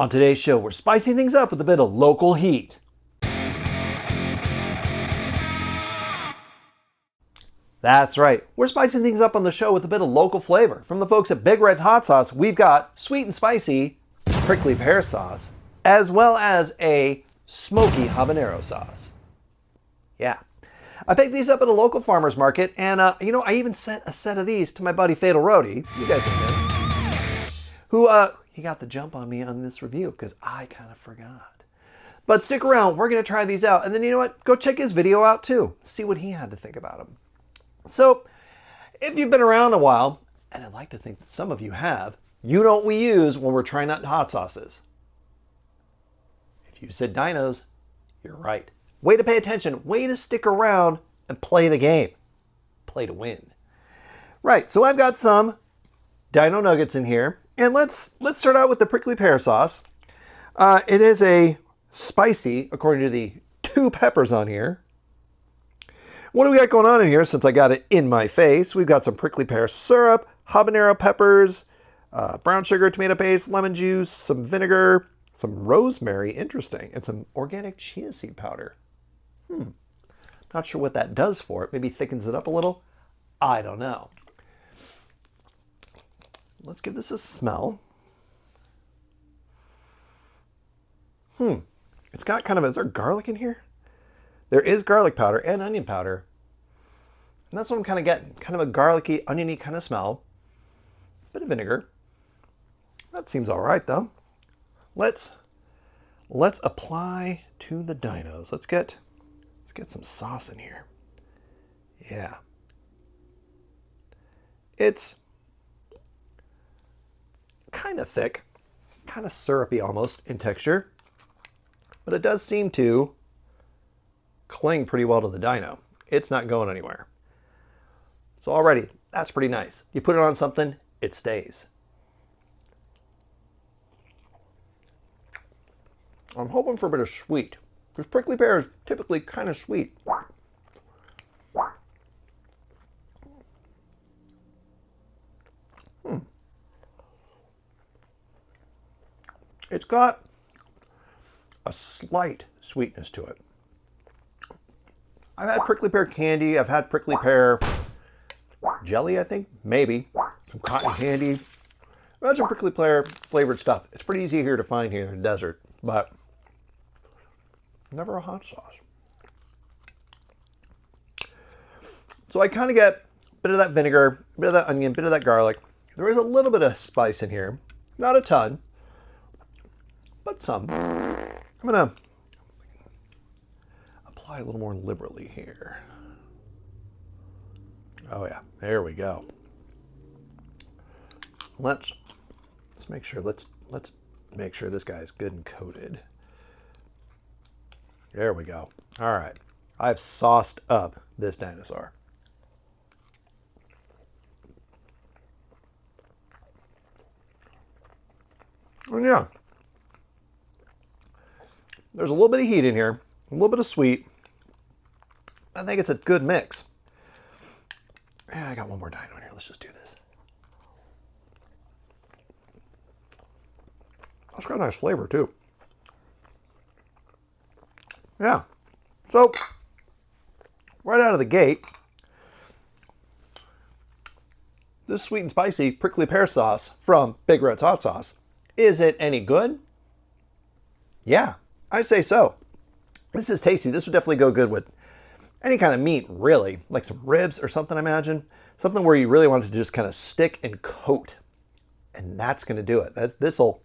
On today's show, we're spicing things up with a bit of local heat. That's right, we're spicing things up on the show with a bit of local flavor. From the folks at Big Red's Hot Sauce, we've got sweet and spicy prickly pear sauce, as well as a smoky habanero sauce. Yeah. I picked these up at a local farmer's market, and I even sent a set of these to my buddy Fatal Roadie. You guys know him. Who, he got the jump on me on this review because I kind of forgot. But stick around, we're going to try these out. And then you know what? Go check his video out too. See what he had to think about them. So, if you've been around a while, and I'd like to think that some of you have, you know what we use when we're trying out hot sauces. If you said dinos, you're right. Way to pay attention, way to stick around and play the game. Play to win. Right, so I've got some dino nuggets in here. And let's start out with the prickly pear sauce. It is a spicy, according to the 2 peppers on here. What do we got going on in here since I got it in my face? We've got some prickly pear syrup, habanero peppers, brown sugar, tomato paste, lemon juice, some vinegar, some rosemary, interesting, and some organic chia seed powder. Not sure what that does for it. Maybe thickens it up a little. I don't know. Let's give this a smell. It's got kind of, is there garlic in here? There is garlic powder and onion powder. And that's what I'm kind of getting. Kind of a garlicky, oniony kind of smell. Bit of vinegar. That seems all right though. Let's apply to the dinos. Let's get some sauce in here. Yeah. It's kind of thick, kind of syrupy almost in texture, but it does seem to cling pretty well to the dino. It's not going anywhere. So already, that's pretty nice. You put it on something, it stays. I'm hoping for a bit of sweet, because prickly pear is typically kind of sweet. It's got a slight sweetness to it. I've had prickly pear candy. I've had prickly pear jelly, I think. Maybe. Some cotton candy. I've had some prickly pear flavored stuff. It's pretty easy here to find here in the desert, but never a hot sauce. So I kind of get a bit of that vinegar, a bit of that onion, a bit of that garlic. There is a little bit of spice in here. Not a ton, but some. I'm going to apply a little more liberally here. Oh yeah, there we go. Let's make sure, let's make sure this guy is good and coated. There we go. All right, I've sauced up this dinosaur. And yeah, there's a little bit of heat in here, a little bit of sweet. I think it's a good mix. Yeah, I got one more dino in here. Let's just do this. That's got a nice flavor too. Yeah. So, right out of the gate, this sweet and spicy prickly pear sauce from Big Red's Hot Sauce. Is it any good? Yeah, I'd say so. This is tasty. This would definitely go good with any kind of meat, really, like some ribs or something, I imagine. Something where you really want it to just kind of stick and coat. And that's going to do it. This'll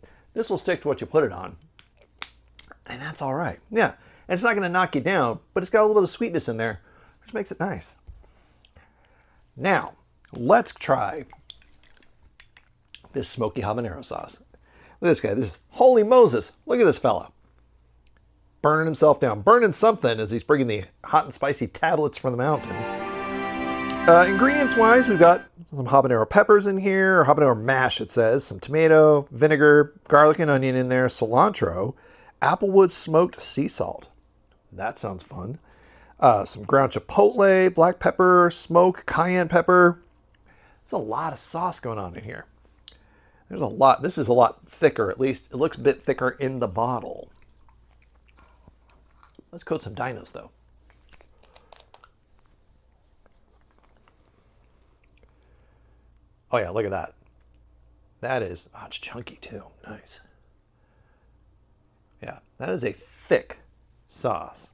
stick to what you put it on. And that's all right. Yeah, and it's not going to knock you down, but it's got a little bit of sweetness in there, which makes it nice. Now, let's try this smoky habanero sauce. Look at this guy. This is holy Moses. Look at this fella. Burning himself down. Burning something as he's bringing the hot and spicy tablets from the mountain. Ingredients-wise, we've got some habanero peppers in here, or habanero mash, it says. Some tomato, vinegar, garlic and onion in there, cilantro, applewood smoked sea salt. That sounds fun. Some ground chipotle, black pepper, smoke, cayenne pepper. There's a lot of sauce going on in here. There's a lot. This is a lot thicker, at least. It looks a bit thicker in the bottle. Let's coat some dinos, though. Oh, yeah, look at that. That is, oh, it's chunky, too. Nice. Yeah, that is a thick sauce.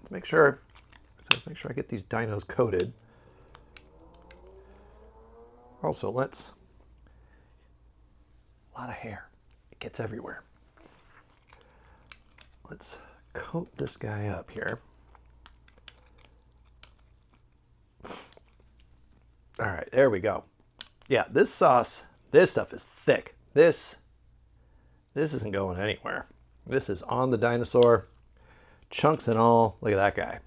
Let's make sure I get these dinos coated. Also, a lot of hair. It gets everywhere. Let's coat this guy up here. All right, there we go. Yeah, this sauce, this stuff is thick. This isn't going anywhere. This is on the dinosaur, chunks and all. Look at that guy.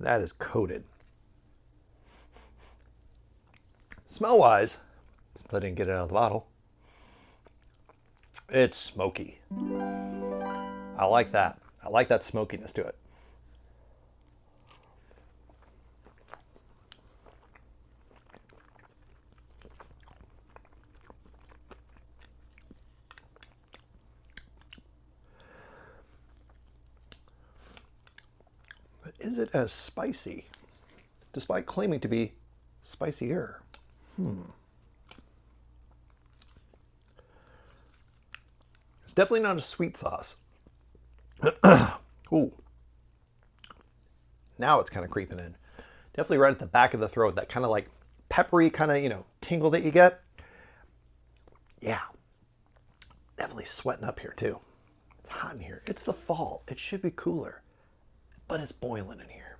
That is coated. Smell-wise, since I didn't get it out of the bottle, it's smoky. I like that. I like that smokiness to it. But is it as spicy, despite claiming to be spicier? It's definitely not a sweet sauce. Ooh. Now it's kind of creeping in. Definitely right at the back of the throat, that kind of like peppery kind of, tingle that you get. Yeah. Definitely sweating up here too. It's hot in here. It's the fall. It should be cooler. But it's boiling in here.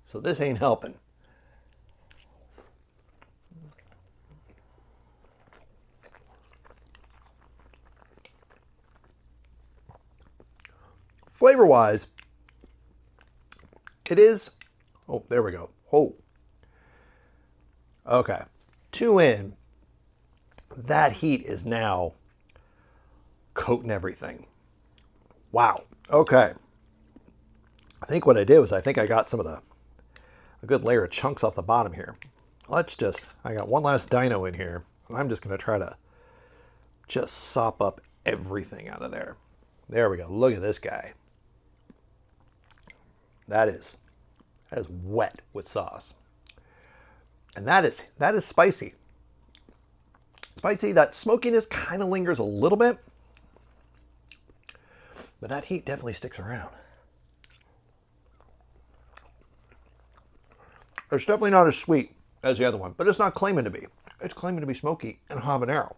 So this ain't helping. Flavor-wise, it is, oh, there we go. Oh. Okay. 2 in. That heat is now coating everything. Wow. Okay. I think what I did was I got a good layer of chunks off the bottom here. I got one last dino in here, and I'm just going to try to just sop up everything out of there. There we go. Look at this guy. That is wet with sauce. And that is spicy. Spicy, that smokiness kind of lingers a little bit, but that heat definitely sticks around. It's definitely not as sweet as the other one, but it's not claiming to be. It's claiming to be smoky and habanero.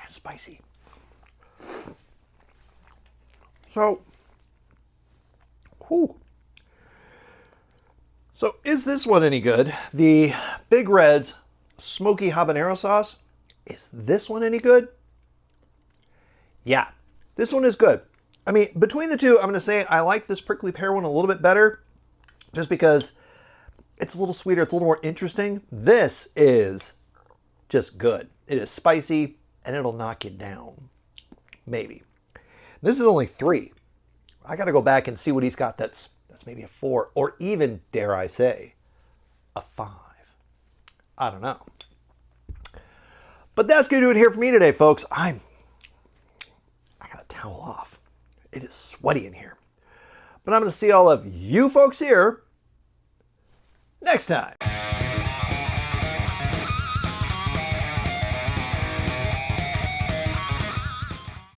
And spicy. So, whew. So is this one any good? The Big Red's smoky habanero sauce, is this one any good? Yeah, this one is good. I mean, between the two, I'm going to say I like this prickly pear one a little bit better, just because it's a little sweeter, it's a little more interesting. This is just good. It is spicy, and it'll knock you down. Maybe. This is only 3. I got to go back and see what he's got that's maybe a 4, or even, dare I say, a 5. I don't know. But that's going to do it here for me today, folks. I got to towel off. It is sweaty in here. But I'm going to see all of you folks here next time.